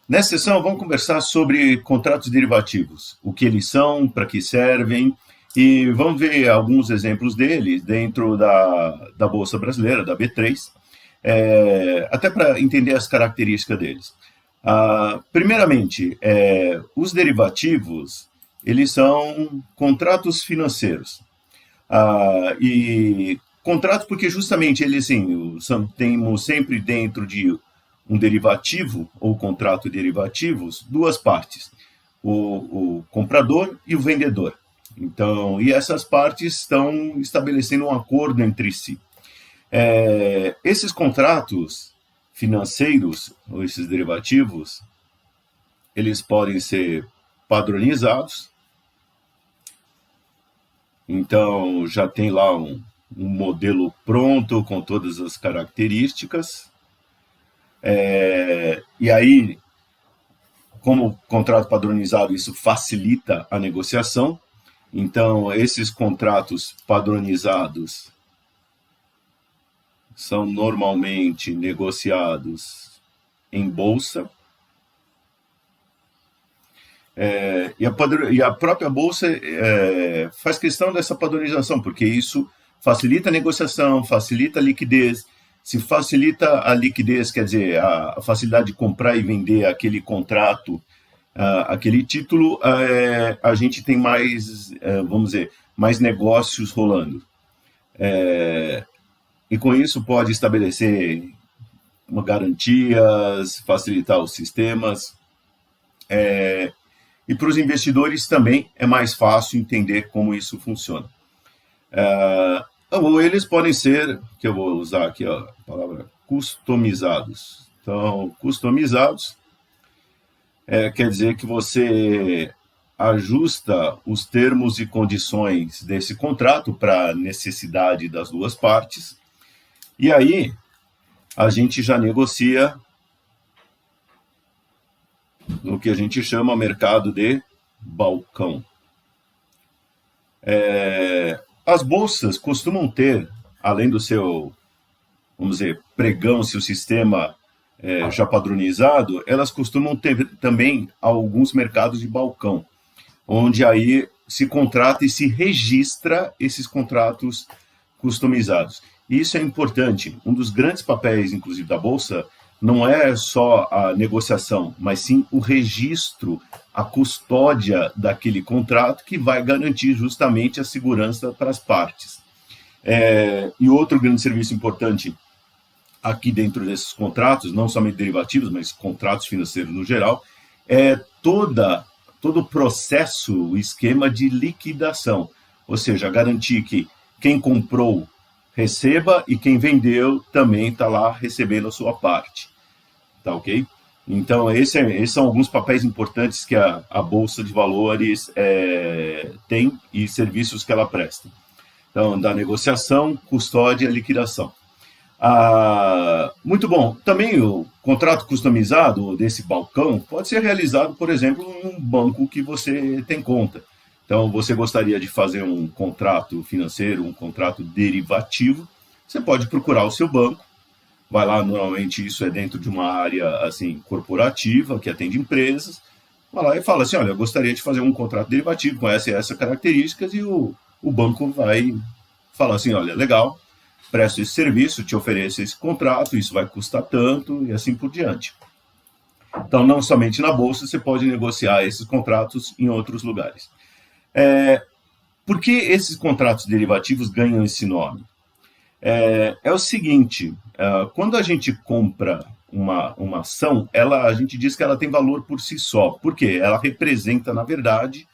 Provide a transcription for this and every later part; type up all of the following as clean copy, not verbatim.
Nessa sessão, vamos conversar sobre contratos derivativos, o que eles são, para que servem, e vamos ver alguns exemplos deles dentro da Bolsa Brasileira, da B3, até para entender as características deles. Primeiramente, os derivativos, eles são contratos financeiros. E contratos porque justamente eles, assim, temos sempre dentro de um derivativo ou contrato derivativos, duas partes, o comprador e o vendedor. Então, e essas partes estão estabelecendo um acordo entre si. Esses contratos financeiros, ou esses derivativos, eles podem ser padronizados. Então, já tem lá um modelo pronto com todas as características. E aí, como contrato padronizado, isso facilita a negociação. Então, esses contratos padronizados são normalmente negociados em bolsa. E a própria bolsa faz questão dessa padronização, porque isso facilita a negociação, facilita a liquidez. Se facilita a liquidez, quer dizer, a facilidade de comprar e vender aquele contrato, aquele título, a gente tem mais, vamos dizer, mais negócios rolando. E com isso pode estabelecer garantias, facilitar os sistemas. E para os investidores também é mais fácil entender como isso funciona. Ou eles podem ser, que eu vou usar aqui a palavra, customizados. Então, customizados quer dizer que você ajusta os termos e condições desse contrato para a necessidade das duas partes. E aí, a gente já negocia no que a gente chama mercado de balcão. As bolsas costumam ter, além do seu, vamos dizer, pregão, seu sistema já padronizado, elas costumam ter também alguns mercados de balcão, onde aí se contrata e se registra esses contratos customizados. E isso é importante. Um dos grandes papéis, inclusive, da Bolsa não é só a negociação, mas sim o registro, a custódia daquele contrato que vai garantir justamente a segurança para as partes. E outro grande serviço importante aqui dentro desses contratos, não somente derivativos, mas contratos financeiros no geral, é todo o processo, o esquema de liquidação. Ou seja, garantir que quem comprou receba e quem vendeu também está lá recebendo a sua parte. Tá ok? Então, esses são alguns papéis importantes que a Bolsa de Valores tem e serviços que ela presta. Então, da negociação, custódia e liquidação. Muito bom. Também o contrato customizado desse balcão pode ser realizado, por exemplo, num banco que você tem conta. Então, você gostaria de fazer um contrato financeiro, um contrato derivativo, você pode procurar o seu banco, vai lá, normalmente isso é dentro de uma área assim, corporativa, que atende empresas, vai lá e fala assim, olha, eu gostaria de fazer um contrato derivativo com essa e essa características, e o banco vai falar assim, olha, legal, presto esse serviço, te ofereço esse contrato, isso vai custar tanto, e assim por diante. Então, não somente na Bolsa, você pode negociar esses contratos em outros lugares. Por que esses contratos derivativos ganham esse nome? É o seguinte, quando a gente compra uma ação, a gente diz que ela tem valor por si só. Por quê? Ela representa, na verdade,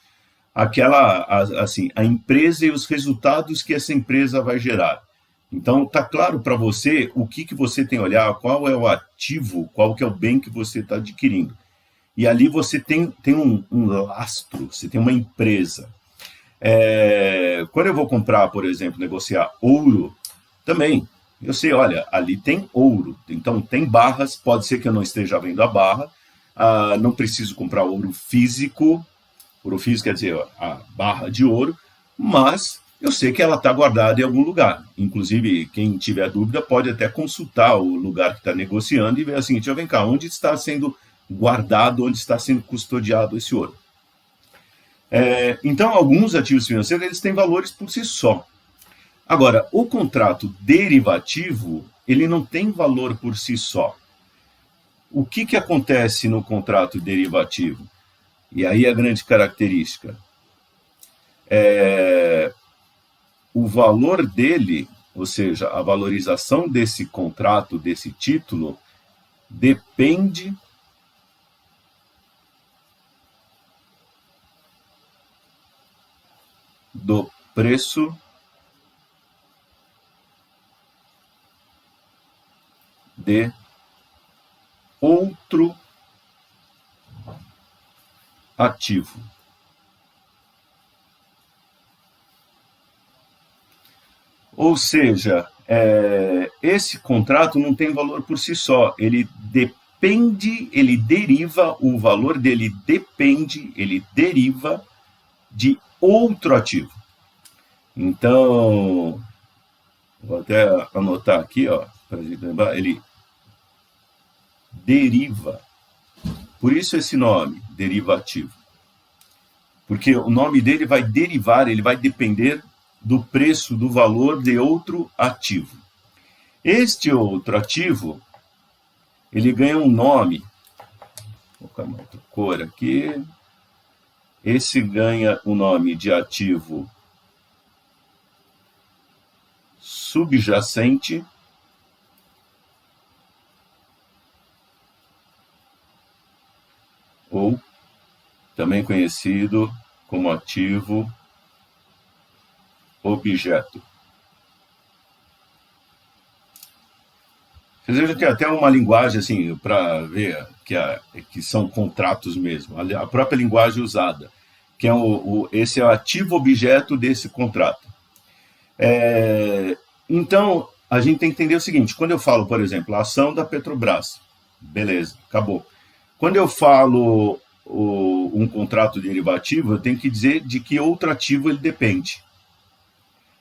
a empresa e os resultados que essa empresa vai gerar. Então, está claro para você o que você tem a olhar, qual é o ativo, qual que é o bem que você está adquirindo. E ali você tem um lastro, você tem uma empresa. Quando eu vou comprar, por exemplo, negociar ouro, também, eu sei, olha, ali tem ouro, então tem barras, pode ser que eu não esteja vendo a barra, não preciso comprar ouro físico quer dizer, a barra de ouro, mas eu sei que ela está guardada em algum lugar. Inclusive, quem tiver dúvida pode até consultar o lugar que está negociando e ver assim, deixa eu ver cá, onde está sendo guardado onde está sendo custodiado esse ouro. Então, alguns ativos financeiros eles têm valores por si só. Agora, o contrato derivativo ele não tem valor por si só. O que acontece no contrato derivativo? E aí a grande característica. O valor dele, ou seja, a valorização desse contrato, desse título, depende do preço de outro ativo. Ou seja, esse contrato não tem valor por si só, ele depende, ele deriva, o valor dele depende, ele deriva de outro ativo. Então, vou até anotar aqui, para a gente lembrar, ele deriva. Por isso esse nome, derivativo. Porque o nome dele vai derivar, ele vai depender do preço, do valor de outro ativo. Este outro ativo, ele ganha um nome. Vou colocar uma outra cor aqui. Esse ganha o nome de ativo subjacente ou também conhecido como ativo objeto. Vocês vejam que até uma linguagem assim para ver que são contratos mesmo, a própria linguagem usada, que é esse é o ativo objeto desse contrato. Então, a gente tem que entender o seguinte, quando eu falo, por exemplo, a ação da Petrobras, beleza, acabou. Quando eu falo um contrato derivativo, eu tenho que dizer de que outro ativo ele depende.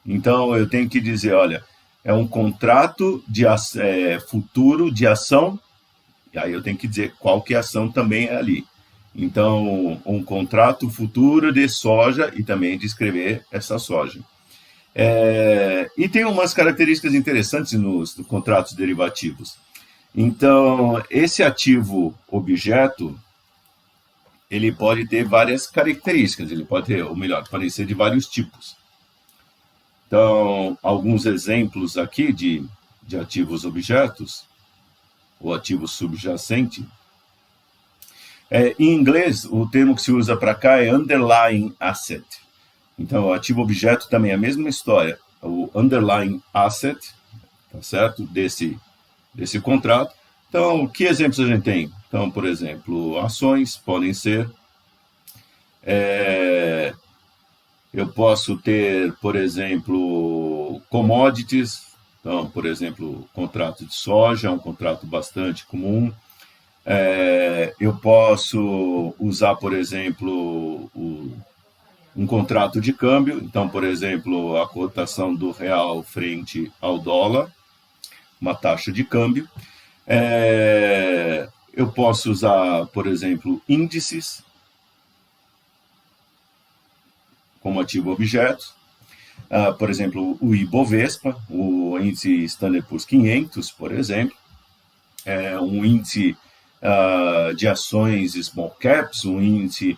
Então, eu tenho que dizer, olha, é um contrato de futuro de ação, e aí eu tenho que dizer qual que a ação também é ali. Então, um contrato futuro de soja e também descrever essa soja. E tem umas características interessantes nos contratos derivativos. Então, esse ativo objeto, ele pode ter várias características, ele pode ter, ou melhor, pode ser de vários tipos. Então, alguns exemplos aqui de ativos objetos, ou ativo subjacente. Em inglês, o termo que se usa para cá é underlying asset. Então, o ativo objeto também é a mesma história. O underlying asset, tá certo? Desse contrato. Então, que exemplos a gente tem? Então, por exemplo, ações podem ser. Eu posso ter, por exemplo, commodities. Então, por exemplo, contrato de soja é um contrato bastante comum. Eu posso usar, por exemplo, um contrato de câmbio. Então, por exemplo, a cotação do real frente ao dólar, uma taxa de câmbio. Eu posso usar, por exemplo, índices como ativo objeto. Por exemplo, o Ibovespa, o índice Standard Poor's 500, por exemplo. Um índice de ações small caps, um índice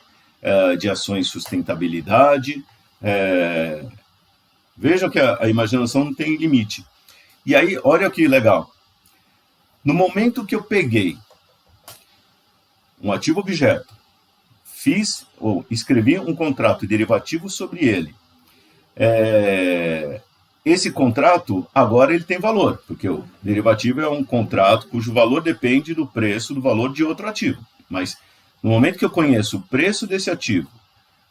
de ações sustentabilidade. Vejam que a imaginação não tem limite. E aí, olha que legal. No momento que eu peguei um ativo objeto, fiz ou escrevi um contrato derivativo sobre ele, esse contrato agora ele tem valor, porque o derivativo é um contrato cujo valor depende do preço do valor de outro ativo. Mas no momento que eu conheço o preço desse ativo,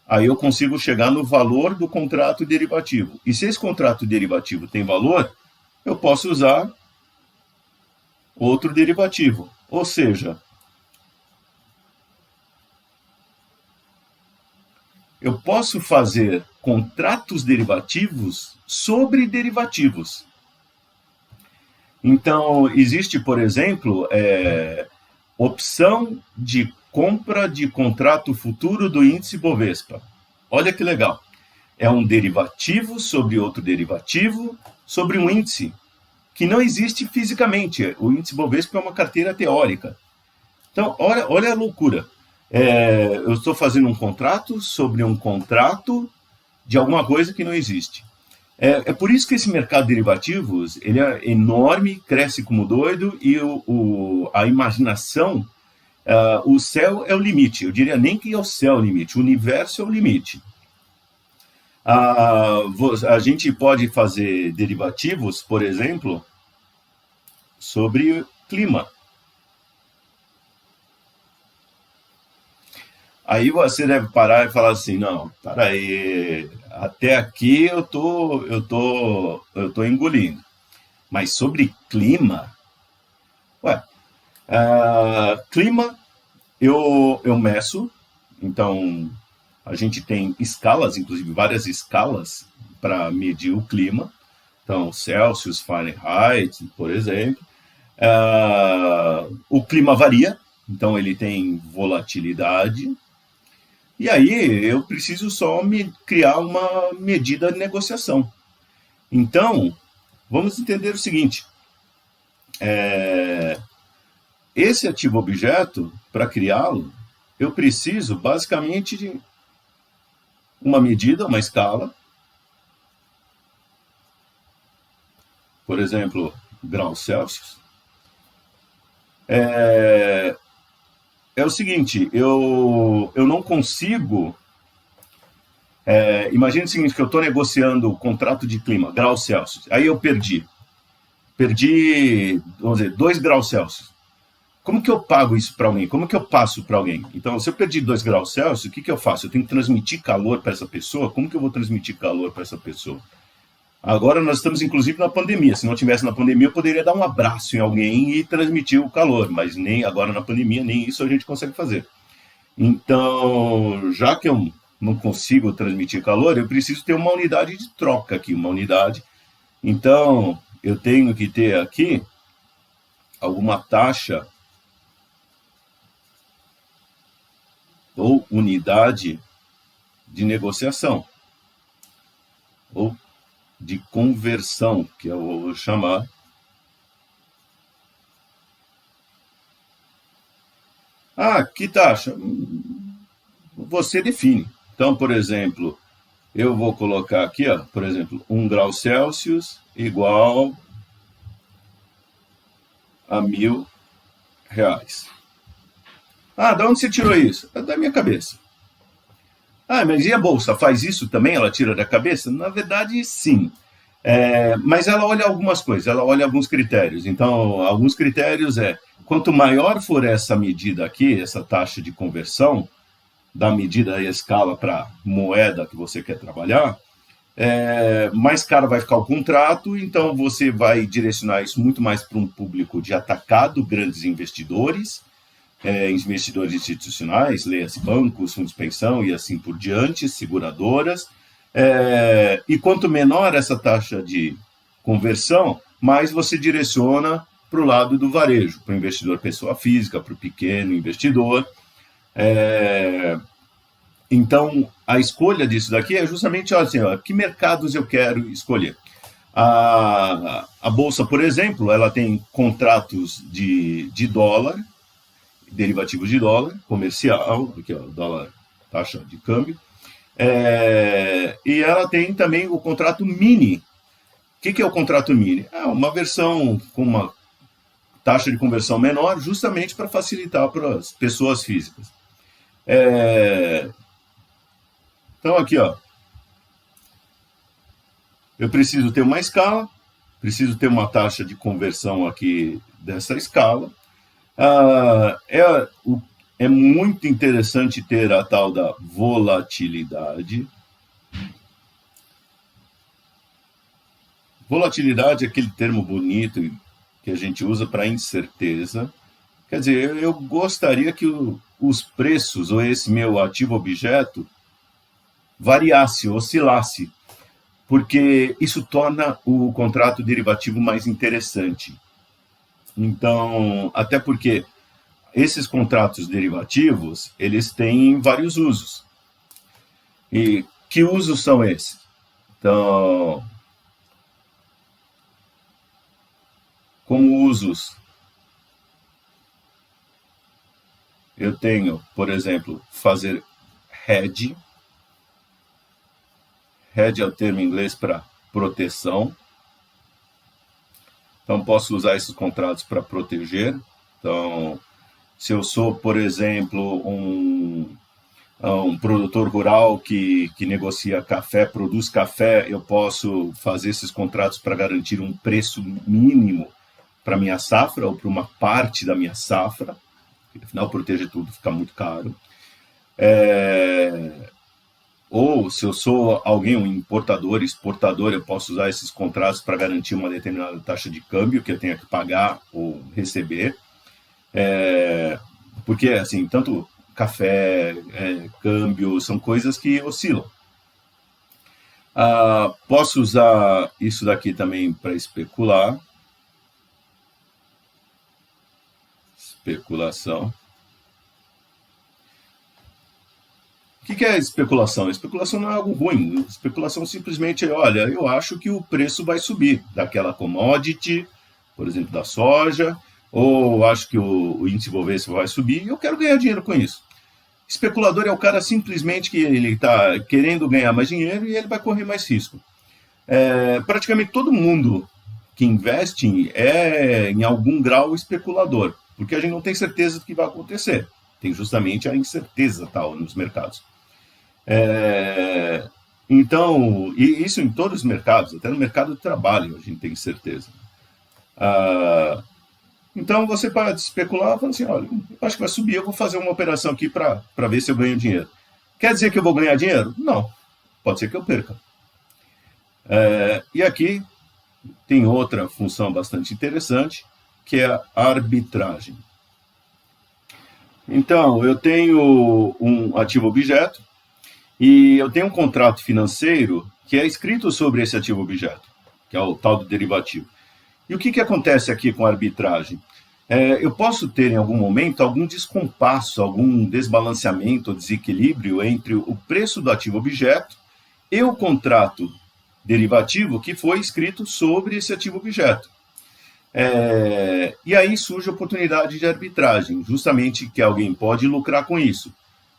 aí eu consigo chegar no valor do contrato derivativo. E se esse contrato derivativo tem valor, eu posso usar outro derivativo. Ou seja, eu posso fazer contratos derivativos sobre derivativos. Então, existe, por exemplo, opção de compra de contrato futuro do índice Bovespa. Olha que legal. É um derivativo sobre outro derivativo sobre um índice que não existe fisicamente. O índice Bovespa é uma carteira teórica. Então, olha a loucura. Eu estou fazendo um contrato sobre um contrato de alguma coisa que não existe. É por isso que esse mercado de derivativos ele é enorme, cresce como doido, e a imaginação, o céu é o limite. Eu diria nem que é o céu o limite, o universo é o limite. A gente pode fazer derivativos, por exemplo, sobre clima. Aí você deve parar e falar assim, não, para aí, até aqui eu tô engolindo. Mas sobre clima, clima eu meço, então a gente tem escalas, inclusive várias escalas para medir o clima. Então, Celsius, Fahrenheit, por exemplo. O clima varia, então ele tem volatilidade. E aí eu preciso só criar uma medida de negociação. Então, vamos entender o seguinte. Esse ativo objeto, para criá-lo, eu preciso basicamente de uma medida, uma escala. Por exemplo, graus Celsius. É o seguinte, eu não consigo... imagine o seguinte, que eu estou negociando o contrato de clima, graus Celsius. Aí eu perdi, vamos dizer, 2 graus Celsius. Como que eu pago isso para alguém? Como que eu passo para alguém? Então, se eu perdi 2 graus Celsius, o que eu faço? Eu tenho que transmitir calor para essa pessoa? Como que eu vou transmitir calor para essa pessoa? Agora nós estamos, inclusive, na pandemia. Se não tivesse na pandemia, eu poderia dar um abraço em alguém e transmitir o calor. Mas nem agora na pandemia, nem isso a gente consegue fazer. Então, já que eu não consigo transmitir calor, eu preciso ter uma unidade de troca aqui, uma unidade. Então, eu tenho que ter aqui alguma taxa ou unidade de negociação, ou de conversão, que eu vou chamar. Que taxa? Você define. Então, por exemplo, eu vou colocar aqui, por exemplo, 1 grau Celsius igual a R$1.000. De onde você tirou isso? Da minha cabeça. Mas e a Bolsa? Faz isso também? Ela tira da cabeça? Na verdade, sim. Mas ela olha algumas coisas, ela olha alguns critérios. Então, alguns critérios quanto maior for essa medida aqui, essa taxa de conversão, da medida e escala para moeda que você quer trabalhar, mais caro vai ficar o contrato, então você vai direcionar isso muito mais para um público de atacado, grandes investidores, investidores institucionais, leia-se bancos, fundos de pensão e assim por diante, seguradoras. E quanto menor essa taxa de conversão, mais você direciona para o lado do varejo, para o investidor pessoa física, para o pequeno investidor. Então, a escolha disso daqui é justamente assim, que mercados eu quero escolher. A Bolsa, por exemplo, ela tem contratos de dólar, derivativos de dólar, comercial, aqui, dólar, taxa de câmbio, e ela tem também o contrato mini. O que é o contrato mini? Uma versão com uma taxa de conversão menor, justamente para facilitar para as pessoas físicas. Então, aqui, eu preciso ter uma escala, preciso ter uma taxa de conversão aqui dessa escala. É muito interessante ter a tal da volatilidade. Volatilidade é aquele termo bonito que a gente usa para incerteza. Quer dizer, eu gostaria que os preços, ou esse meu ativo objeto, variasse, oscilasse, porque isso torna o contrato derivativo mais interessante. Então, até porque esses contratos derivativos, eles têm vários usos. E que usos são esses? Então, como usos, eu tenho, por exemplo, fazer hedge. Hedge é o termo em inglês para proteção. Então, posso usar esses contratos para proteger. Então, se eu sou, por exemplo, um produtor rural que negocia café, produz café, eu posso fazer esses contratos para garantir um preço mínimo para minha safra ou para uma parte da minha safra. Afinal, proteger tudo fica muito caro. Ou se eu sou alguém, um importador, exportador, eu posso usar esses contratos para garantir uma determinada taxa de câmbio que eu tenha que pagar ou receber. Porque, assim, tanto café, câmbio, são coisas que oscilam. Posso usar isso daqui também para especular. Especulação. O que é especulação? Especulação não é algo ruim. Especulação simplesmente é, olha, eu acho que o preço vai subir daquela commodity, por exemplo, da soja, ou acho que o índice Bovespa vai subir e eu quero ganhar dinheiro com isso. Especulador é o cara simplesmente que ele está querendo ganhar mais dinheiro e ele vai correr mais risco. Praticamente todo mundo que investe é, em algum grau, especulador, porque a gente não tem certeza do que vai acontecer. Tem justamente a incerteza tal nos mercados. Então, e isso em todos os mercados, até no mercado de trabalho a gente tem certeza. Então você pode especular, falando assim, olha, acho que vai subir, eu vou fazer uma operação aqui para ver se eu ganho dinheiro. Quer dizer que eu vou ganhar dinheiro? Não, pode ser que eu perca. E aqui tem outra função bastante interessante, que é a arbitragem. Então, eu tenho um ativo objeto e eu tenho um contrato financeiro que é escrito sobre esse ativo objeto, que é o tal do derivativo. E o que acontece aqui com a arbitragem? Eu posso ter, em algum momento, algum descompasso, algum desbalanceamento, desequilíbrio entre o preço do ativo objeto e o contrato derivativo que foi escrito sobre esse ativo objeto. E aí surge a oportunidade de arbitragem, justamente que alguém pode lucrar com isso,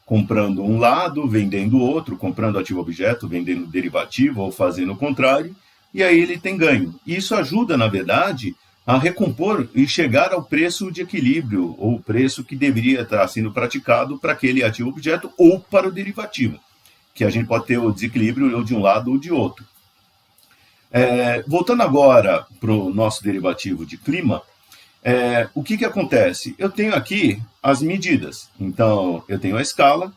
comprando um lado, vendendo o outro, comprando ativo objeto, vendendo derivativo ou fazendo o contrário, e aí ele tem ganho. E isso ajuda, na verdade, a recompor e chegar ao preço de equilíbrio, ou o preço que deveria estar sendo praticado para aquele ativo objeto ou para o derivativo, que a gente pode ter o desequilíbrio ou de um lado ou de outro. Voltando agora para o nosso derivativo de clima, o que acontece? Eu tenho aqui as medidas. Então, eu tenho a escala,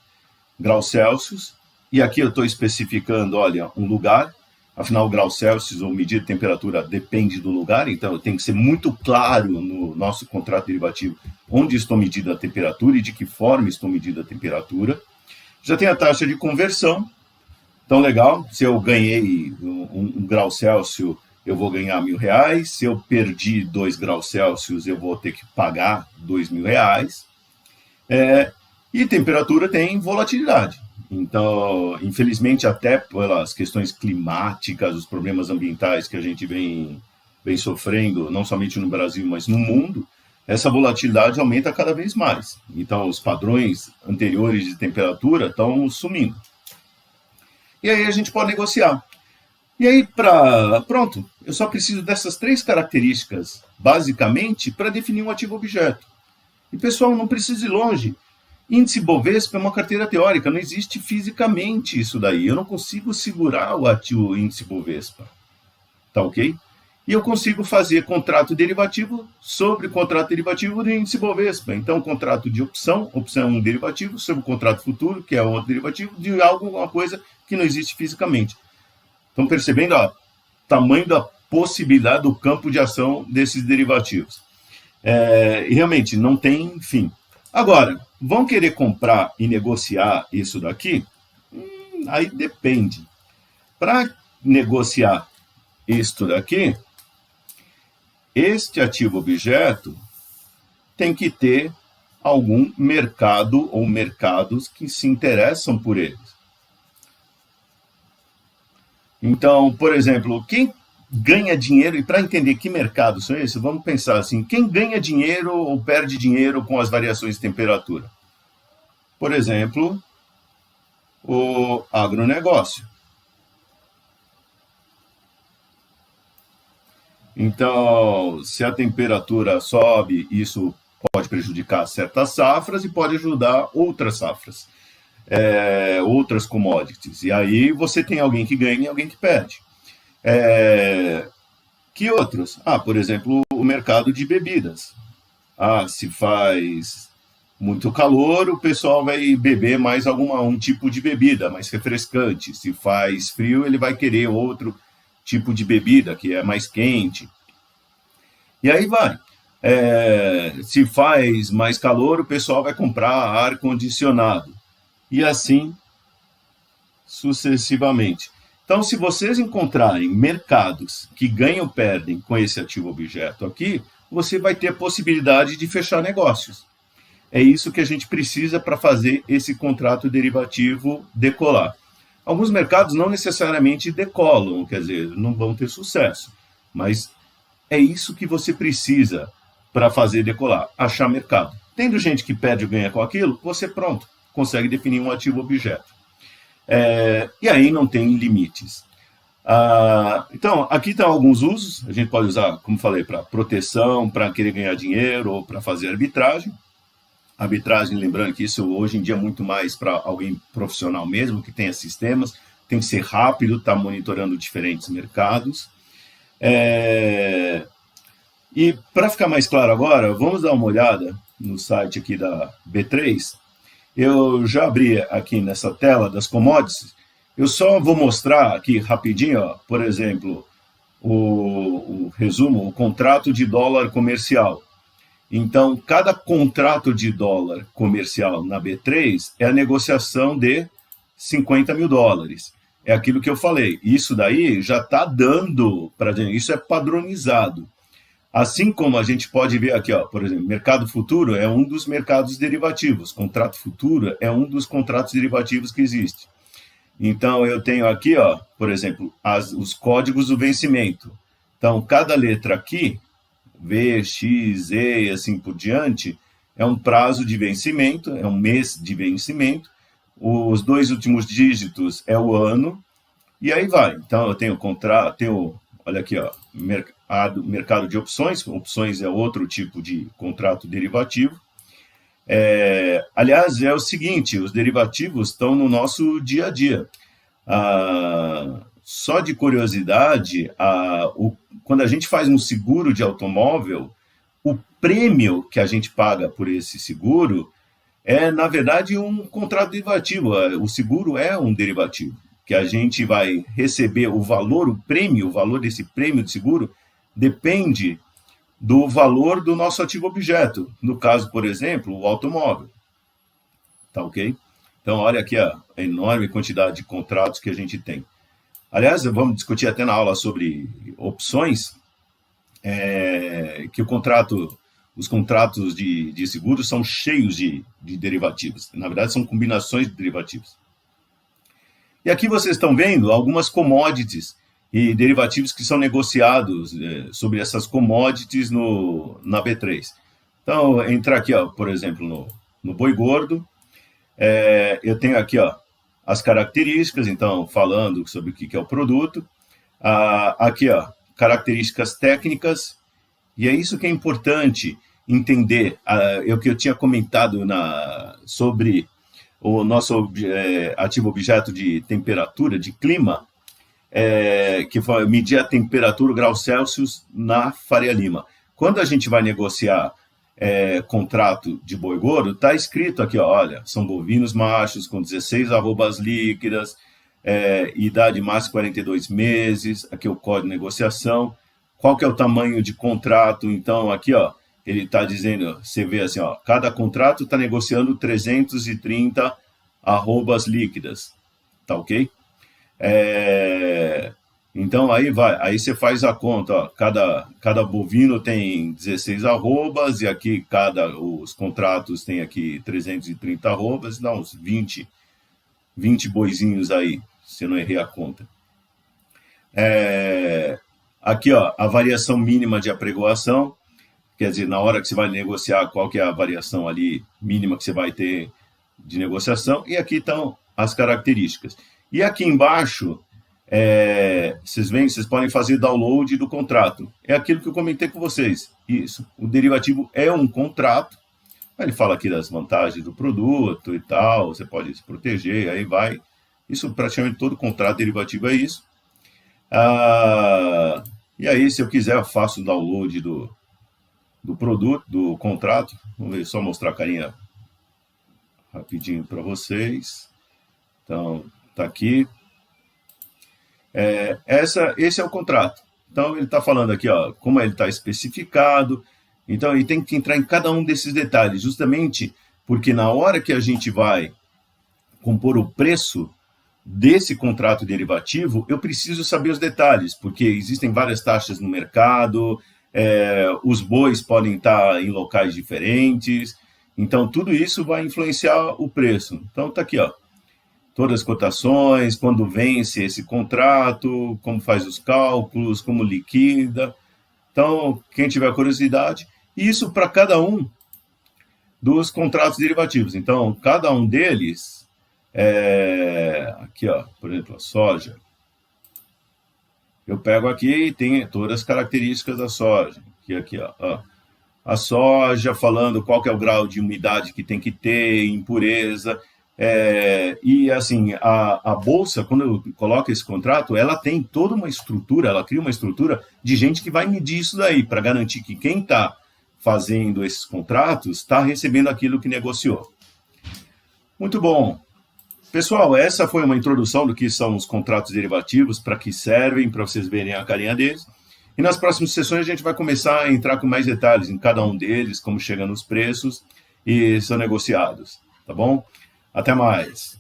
graus Celsius, e aqui eu estou especificando, olha, um lugar. Afinal, o grau Celsius ou medida de temperatura depende do lugar, então tem que ser muito claro no nosso contrato derivativo onde estou medindo a temperatura e de que forma estou medindo a temperatura. Já tem a taxa de conversão. Então, legal, se eu ganhei um grau Celsius, eu vou ganhar R$1.000. Se eu perdi 2 graus Celsius, eu vou ter que pagar R$2.000. E temperatura tem volatilidade. Então, infelizmente, até pelas questões climáticas, os problemas ambientais que a gente vem sofrendo, não somente no Brasil, mas no mundo, essa volatilidade aumenta cada vez mais. Então, os padrões anteriores de temperatura estão sumindo. E aí a gente pode negociar. E aí, pronto, eu só preciso dessas 3 características, basicamente, para definir um ativo objeto. E, pessoal, não precisa ir longe. Índice Bovespa é uma carteira teórica, não existe fisicamente isso daí. Eu não consigo segurar o índice Bovespa. Tá ok? E eu consigo fazer contrato derivativo sobre contrato derivativo do índice Bovespa. Então, contrato de opção é um derivativo, sobre o contrato futuro, que é outro derivativo, de alguma coisa que não existe fisicamente. Estão percebendo o tamanho da possibilidade do campo de ação desses derivativos? E realmente não tem fim. Agora, vão querer comprar e negociar isso daqui? Aí depende. Para negociar isto daqui, este ativo objeto tem que ter algum mercado ou mercados que se interessam por eles. Então, por exemplo, quem ganha dinheiro, e para entender que mercados são esses, vamos pensar assim, quem ganha dinheiro ou perde dinheiro com as variações de temperatura? Por exemplo, o agronegócio. Então, se a temperatura sobe, isso pode prejudicar certas safras e pode ajudar outras safras, outras commodities. E aí você tem alguém que ganha e alguém que perde. Que outros? Por exemplo, o mercado de bebidas. Se faz muito calor, o pessoal vai beber mais um tipo de bebida, mais refrescante. Se faz frio, ele vai querer outro tipo de bebida, que é mais quente. E aí vai. Se faz mais calor, o pessoal vai comprar ar-condicionado. E assim sucessivamente. Então, se vocês encontrarem mercados que ganham ou perdem com esse ativo objeto aqui, você vai ter a possibilidade de fechar negócios. É isso que a gente precisa para fazer esse contrato derivativo decolar. Alguns mercados não necessariamente decolam, quer dizer, não vão ter sucesso, mas é isso que você precisa para fazer decolar, achar mercado. Tendo gente que perde ou ganha com aquilo, você pronto, consegue definir um ativo objeto. E aí não tem limites. Então, aqui estão alguns usos. A gente pode usar, como falei, para proteção, para querer ganhar dinheiro ou para fazer arbitragem. Arbitragem, lembrando que isso hoje em dia é muito mais para alguém profissional mesmo, que tenha sistemas, tem que ser rápido, está monitorando diferentes mercados. E para ficar mais claro agora, vamos dar uma olhada no site aqui da B3. Eu já abri aqui nessa tela das commodities. Eu só vou mostrar aqui rapidinho, por exemplo, o resumo, o contrato de dólar comercial. Então, cada contrato de dólar comercial na B3 é a negociação de 50 mil dólares. É aquilo que eu falei. Isso daí já está dando para gente, isso é padronizado. Assim como a gente pode ver aqui, por exemplo, mercado futuro é um dos mercados derivativos, contrato futuro é um dos contratos derivativos que existe. Então, eu tenho aqui, por exemplo, os códigos do vencimento. Então, cada letra aqui, V, X, E, assim por diante, é um prazo de vencimento, é um mês de vencimento. Os 2 últimos dígitos é o ano, e aí vai. Então, eu tenho contrato, olha aqui, mercado de opções. Opções é outro tipo de contrato derivativo. Aliás, é o seguinte, os derivativos estão no nosso dia a dia. Só de curiosidade, quando a gente faz um seguro de automóvel, o prêmio que a gente paga por esse seguro é, na verdade, um contrato derivativo. O seguro é um derivativo, que a gente vai receber o valor, o valor desse prêmio de seguro depende do valor do nosso ativo objeto. No caso, por exemplo, o automóvel. Tá ok? Então, olha aqui a enorme quantidade de contratos que a gente tem. Aliás, vamos discutir até na aula sobre opções, que os contratos de seguros são cheios de derivativos. Na verdade, são combinações de derivativos. E aqui vocês estão vendo algumas commodities e derivativos que são negociados sobre essas commodities na B3. Então, entrar aqui, por exemplo, no boi gordo, eu tenho aqui as características, então, falando sobre o que é o produto. Aqui, características técnicas, e é isso que é importante entender. O que eu tinha comentado sobre o nosso ativo objeto de temperatura, de clima, que foi medir a temperatura, o grau Celsius na Faria Lima. Quando a gente vai negociar contrato de boi gordo, está escrito aqui, olha, são bovinos machos com 16 arrobas líquidas, idade máxima 42 meses, aqui é o código de negociação, qual que é o tamanho de contrato, então aqui, ele está dizendo, você vê assim, cada contrato está negociando 330 arrobas líquidas, tá ok? Então aí você faz a conta, ó, cada bovino tem 16 arrobas e aqui os contratos tem aqui 330 arrobas, dá uns 20 boizinhos aí, se eu não errei a conta. Aqui, ó, a variação mínima de apregoação, quer dizer, na hora que você vai negociar, qual que é a variação ali mínima que você vai ter de negociação, e aqui estão as características. E aqui embaixo, vocês podem fazer download do contrato. É aquilo que eu comentei com vocês. Isso, o derivativo é um contrato. Ele fala aqui das vantagens do produto e tal, você pode se proteger, aí vai. Isso praticamente todo contrato derivativo é isso. E aí, se eu quiser, eu faço o download do produto, do contrato. Vamos ver, só mostrar a carinha rapidinho para vocês. Então, tá aqui. Esse é o contrato. Então, ele está falando aqui, ó, como ele está especificado. Então, ele tem que entrar em cada um desses detalhes, justamente porque na hora que a gente vai compor o preço desse contrato derivativo, eu preciso saber os detalhes, porque existem várias taxas no mercado, os bois podem estar em locais diferentes, então tudo isso vai influenciar o preço. Então, está aqui, ó, todas as cotações, quando vence esse contrato, como faz os cálculos, como liquida. Então, quem tiver curiosidade, isso para cada um dos contratos derivativos. Então, cada um deles, aqui, ó, por exemplo, a soja. Eu pego aqui e tem todas as características da soja. Aqui, ó, a soja falando qual que é o grau de umidade que tem que ter, impureza. E assim, a bolsa, quando eu coloco esse contrato, ela tem toda uma estrutura, ela cria uma estrutura de gente que vai medir isso daí, para garantir que quem está fazendo esses contratos está recebendo aquilo que negociou. Muito bom. Pessoal, essa foi uma introdução do que são os contratos derivativos, para que servem, para vocês verem a carinha deles. E nas próximas sessões a gente vai começar a entrar com mais detalhes em cada um deles, como chegam nos preços e são negociados, tá bom? Até mais.